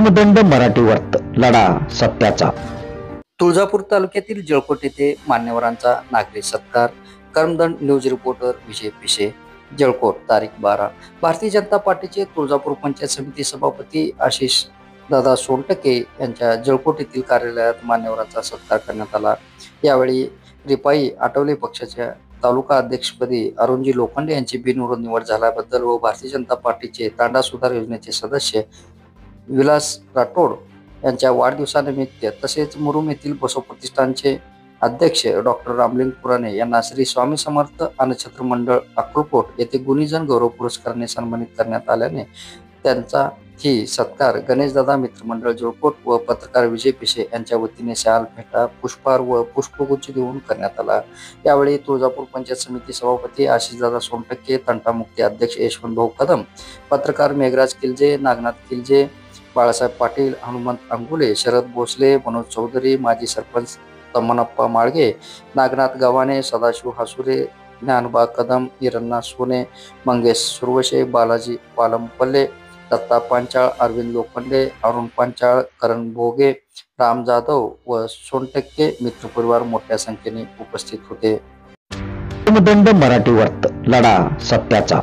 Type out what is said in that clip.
कर्मदंड मराठी वर्त लढा सत्याचा. तुळजापूर तालुक्यातील जळकोट येथे मान्यवरांचा नागरी सत्कार. कर्मदंड न्यूज रिपोर्टर विजय पिशे, जळकोट. तारीख 12. भारतीय जनता पार्टीचे तुळजापूर पंचायत समिती सभापती आशिष दादा सोनटके यांच्या जळकोट येथील कार्यालयात मान्यवरांचा सत्कार करण्यात आला. यावेळी रिपाई आठवले पक्षाच्या तालुका अध्यक्षपदी अरुणजी लोखंडे यांची बिनविरोध निवड झाल्याबद्दल व भारतीय जनता पार्टीचे तांडा सुधार योजनेचे सदस्य विलास राठोड यांच्या वाढदिवसानिमित्त तसेच मुरुम येथील बसव प्रतिष्ठानचे अध्यक्ष डॉक्टर रामलिंग पुराणे यांना श्री स्वामी समर्थ अन्नछत्र मंडळ अक्कलकोट येथे गुणीजन गौरव पुरस्काराने सन्मानित करण्यात आल्याने त्यांचा ही सत्कार गणेशदादा मित्रमंडळ जळकोट व पत्रकार विजय पिशे यांच्या वतीने शाल, फेटा, पुष्पहार व पुष्पगुच्छ देऊन करण्यात आला. यावेळी तुळजापूर पंचायत समिती सभापती आशिषदादा सोनटके, तंटामुक्ती अध्यक्ष यशवंत भाऊ कदम, पत्रकार मेघराज किल्जे, नागनाथ किल्जे, बाळासाहेब पाटील, हनुमंत अंगुले, शरद भोसले, मनोज चौधरी, माजी सरपंच तम्मनप्पा माळगे, नागनाथ गव्हाणे, सदाशिव हासुरे, ज्ञानबा कदम, हिरण्णा सोने, मंगेश सुरवशे, बालाजी पालमपल्ले, दत्ता पांचाळ, अरविंद लोखंडे, अरुण पांचाळ, करण भोगे, राम जाधव व सोनटक्के मित्रपरिवार मोठ्या संख्येने उपस्थित होते. कर्मदंड मराठी वर्त लढा सत्याचा.